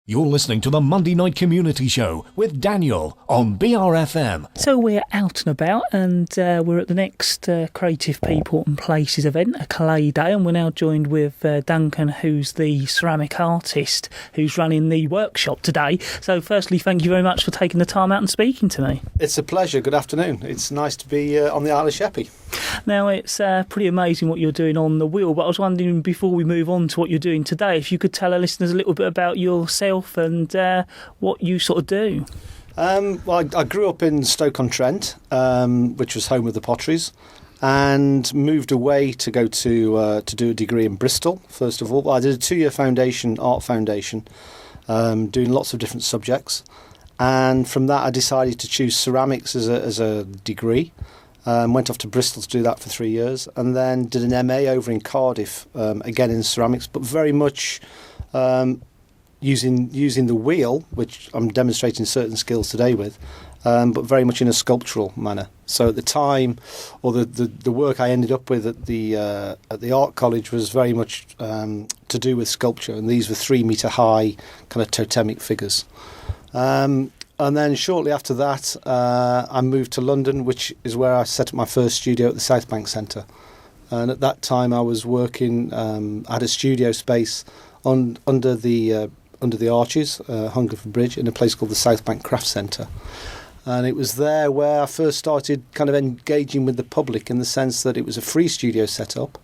You're listening to the Monday Night Community Show with Daniel on BRFM. So we're out and about, and we're at the next Creative People and Places event, a clay day, and we're now joined with Duncan, who's the ceramic artist who's running the workshop today. So firstly, thank you very much for taking the time out and speaking to me. It's a pleasure. Good afternoon. It's nice to be on the Isle of Sheppey. Now, it's pretty amazing what you're doing on the wheel, but I was wondering, before we move on to what you're doing today, if you could tell our listeners a little bit about yourself and what you sort of do. Well, I grew up in Stoke-on-Trent, which was home of the potteries, and moved away to go to do a degree in Bristol, first of all. Well, I did a 2-year art foundation, doing lots of different subjects. And from that, I decided to choose ceramics as a degree. Went off to Bristol to do that for 3 years, and then did an MA over in Cardiff, again in ceramics, but very much using the wheel, which I'm demonstrating certain skills today with, but very much in a sculptural manner. So at the time, or the work I ended up with at the art college was very much to do with sculpture, and these were 3 metre high kind of totemic figures. And then shortly after that, I moved to London, which is where I set up my first studio at the South Bank Centre. And at that time, I was working at a studio space under the arches, Hungerford Bridge, in a place called the South Bank Craft Centre. And it was there where I first started kind of engaging with the public, in the sense that it was a free studio set up,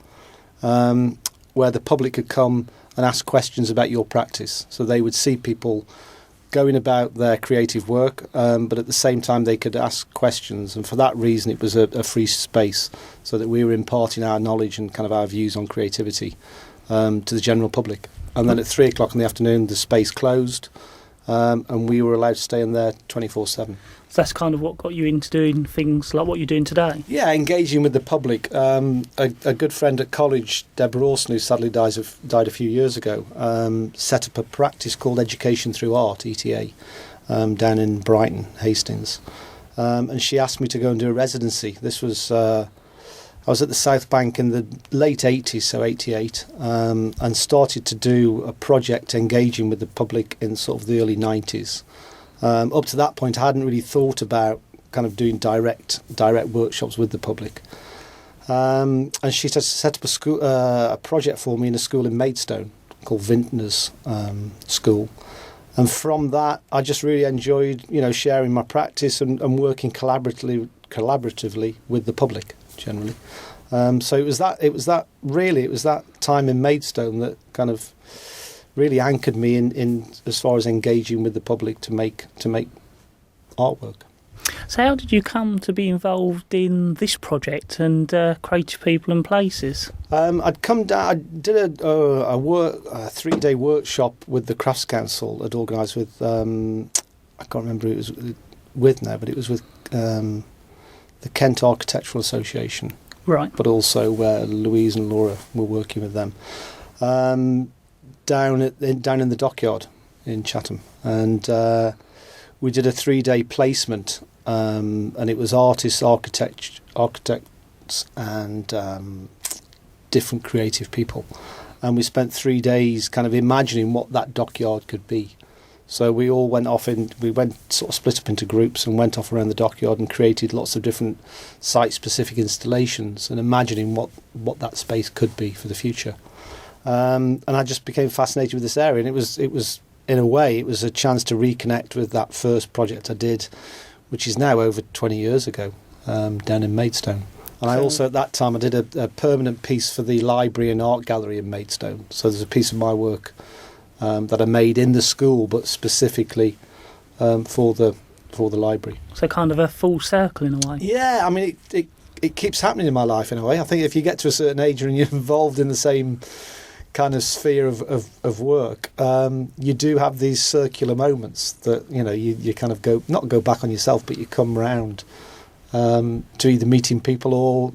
where the public could come and ask questions about your practice. So they would see people going about their creative work, but at the same time they could ask questions, and for that reason it was a free space, so that we were imparting our knowledge and kind of our views on creativity to the general public. And then at 3 o'clock in the afternoon the space closed, and we were allowed to stay in there 24/7. So that's kind of what got you into doing things like what you're doing today? Yeah, engaging with the public. A good friend at college, Deborah Orson, who sadly died a few years ago, set up a practice called Education Through Art, ETA, down in Brighton, Hastings. And she asked me to go and do a residency. This was, I was at the South Bank in the late 80s, so 88, and started to do a project engaging with the public in sort of the early 90s. Up to that point, I hadn't really thought about kind of doing direct workshops with the public. And she set up a project for me in a school in Maidstone called Vintners School. And from that, I just really enjoyed, sharing my practice and working collaboratively with the public generally. So it was that time in Maidstone that kind of really anchored me in as far as engaging with the public to make artwork. So how did you come to be involved in this project and Creative People and Places? I'd come down. I did a 3-day workshop with the Crafts Council. I'd organised with I can't remember who it was with now, but it was with the Kent Architectural Association. Right. But also Louise and Laura were working with them. Down in the dockyard in Chatham, and we did a 3-day placement, and it was artists, architects, and different creative people, and we spent 3 days kind of imagining what that dockyard could be. So we all went off we went sort of split up into groups and went off around the dockyard and created lots of different site-specific installations, and imagining what that space could be for the future. And I just became fascinated with this area, and it was in a way it was a chance to reconnect with that first project I did, which is now over 20 years ago, down in Maidstone. And I also at that time I did a permanent piece for the library and art gallery in Maidstone. So there's a piece of my work that I made in the school, but specifically for the library. So kind of a full circle in a way. Yeah, I mean it keeps happening in my life in a way. I think if you get to a certain age and you're involved in the same kind of sphere of work, you do have these circular moments that you kind of not go back on yourself, but you come round to either meeting people or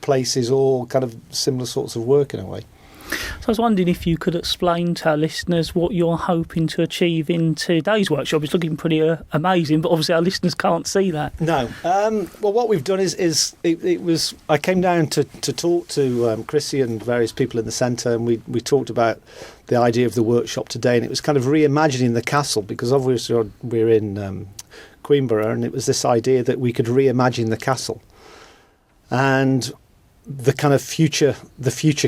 places or kind of similar sorts of work in a way. So I was wondering if you could explain to our listeners what you're hoping to achieve in today's workshop. It's looking pretty amazing, but obviously our listeners can't see that. No. Well, what we've done is I came down to talk to Chrissy and various people in the centre, and we talked about the idea of the workshop today, and it was kind of reimagining the castle, because obviously we're in Queenborough, and it was this idea that we could reimagine the castle and the kind of future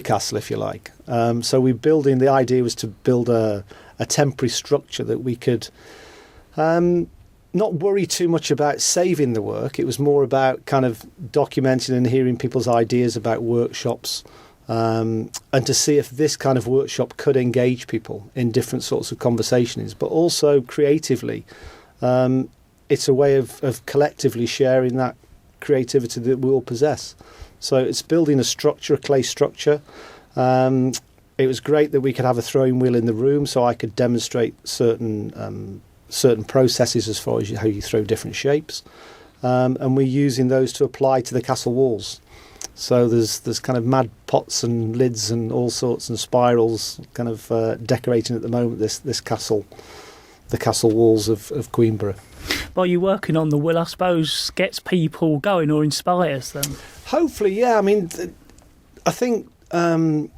castle, if you like. So the idea was to build a temporary structure that we could not worry too much about saving the work. It was more about kind of documenting and hearing people's ideas about workshops, and to see if this kind of workshop could engage people in different sorts of conversations, but also creatively. It's a way of collectively sharing that creativity that we all possess. So it's building a structure, a clay structure. It was great that we could have a throwing wheel in the room, so I could demonstrate certain processes as far as how you throw different shapes. And we're using those to apply to the castle walls. So there's kind of mad pots and lids and all sorts and spirals kind of decorating at the moment the castle walls of Queenborough. While you're working on the will, I suppose, gets people going or inspires them. Hopefully, yeah. I mean, I think I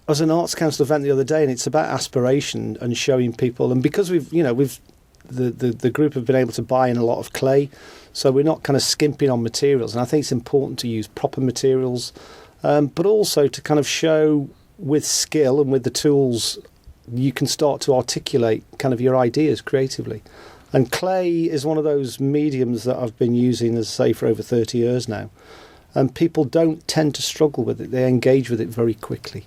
was at an Arts Council event the other day, and it's about aspiration and showing people. And because the group have been able to buy in a lot of clay, so we're not kind of skimping on materials. And I think it's important to use proper materials, but also to kind of show with skill and with the tools, you can start to articulate kind of your ideas creatively. And clay is one of those mediums that I've been using, as I say, for over 30 years now. And people don't tend to struggle with it. They engage with it very quickly.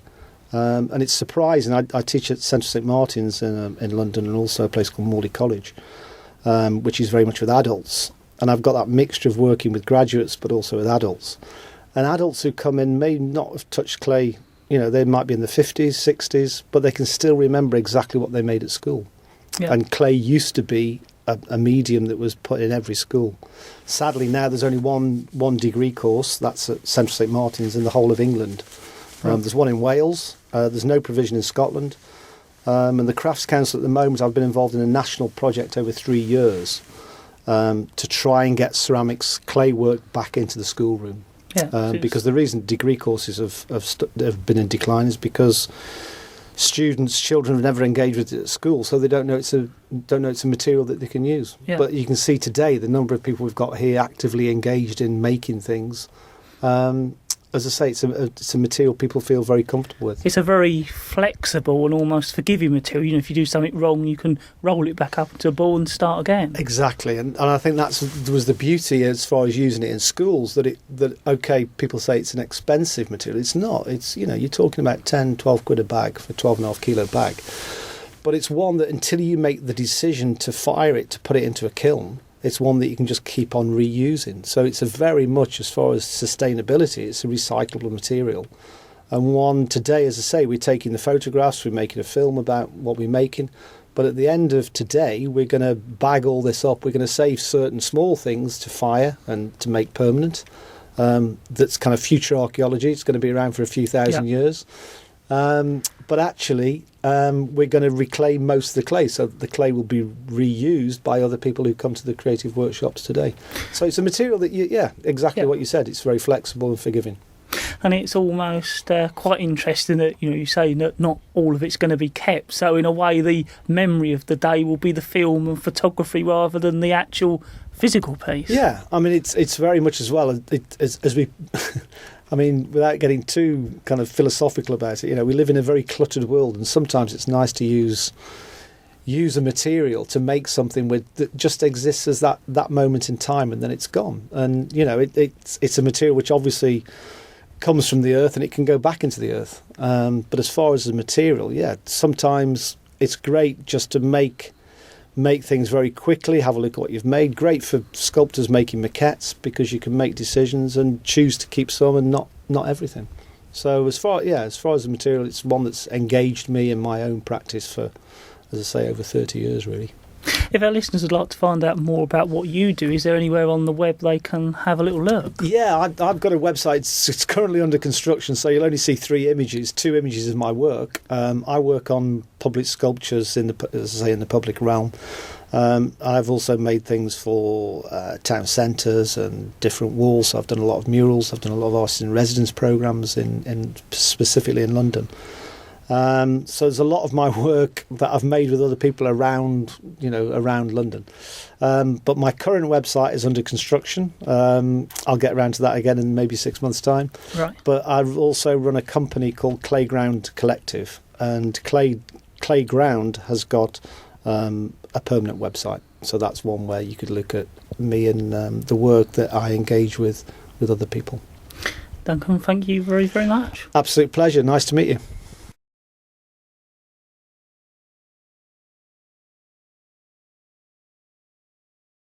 And it's surprising. I teach at Central St Martin's in London, and also a place called Morley College, which is very much with adults. And I've got that mixture of working with graduates, but also with adults. And adults who come in may not have touched clay. They might be in the 50s, 60s, but they can still remember exactly what they made at school. Yeah. And clay used to be a medium that was put in every school. Sadly, now there's only one degree course. That's at Central St Martin's in the whole of England. There's one in Wales. There's no provision in Scotland. And the Crafts Council at the moment, I've been involved in a national project over 3 years to try and get ceramics clay work back into the schoolroom. Yeah, because the reason degree courses have been in decline is because children have never engaged with it at school, so they don't know it's a material that they can use. Yeah. But you can see today the number of people we've got here actively engaged in making things. As I say, it's a material people feel very comfortable with. It's a very flexible and almost forgiving material. If you do something wrong, you can roll it back up into a ball and start again. Exactly, and I think that was the beauty as far as using it in schools. That people say it's an expensive material. It's not. It's you're talking about 10, 12 quid a bag for a 12.5 kilo bag. But it's one that until you make the decision to fire it, to put it into a kiln, it's one that you can just keep on reusing. So it's a very much, as far as sustainability, it's a recyclable material. And one today, as I say, we're taking the photographs, we're making a film about what we're making. But at the end of today, we're going to bag all this up. We're going to save certain small things to fire and to make permanent. That's kind of future archaeology. It's going to be around for a few thousand years. But actually, we're going to reclaim most of the clay, so the clay will be reused by other people who come to the creative workshops today. So it's a material that, exactly what you said, it's very flexible and forgiving. And it's almost quite interesting that you say that not all of it's going to be kept. So in a way, the memory of the day will be the film and photography rather than the actual physical piece. Yeah, I mean it's very much as well as we. I mean, without getting too kind of philosophical about it, we live in a very cluttered world, and sometimes it's nice to use a material to make something that just exists as that moment in time, and then it's gone. And it's a material which obviously comes from the earth, and it can go back into the earth. But as far as the material, sometimes it's great just to make things very quickly, have a look at what you've made. Great for sculptors making maquettes, because you can make decisions and choose to keep some and not everything. So as far as the material, it's one that's engaged me in my own practice for, as I say, over 30 years really. If our listeners would like to find out more about what you do, is there anywhere on the web they can have a little look? Yeah, I've got a website. It's currently under construction, so you'll only see 2 images of my work. I work on public sculptures as I say, in the public realm. I've also made things for town centres and different walls. So I've done a lot of murals. I've done a lot of artist in residence programmes in specifically in London. So there's a lot of my work that I've made with other people around London. But my current website is under construction. I'll get around to that again in maybe 6 months' time. Right. But I've also run a company called Clayground Collective, and Clayground has got a permanent website. So that's one where you could look at me and the work that I engage with other people. Duncan, thank you very, very much. Absolute pleasure. Nice to meet you.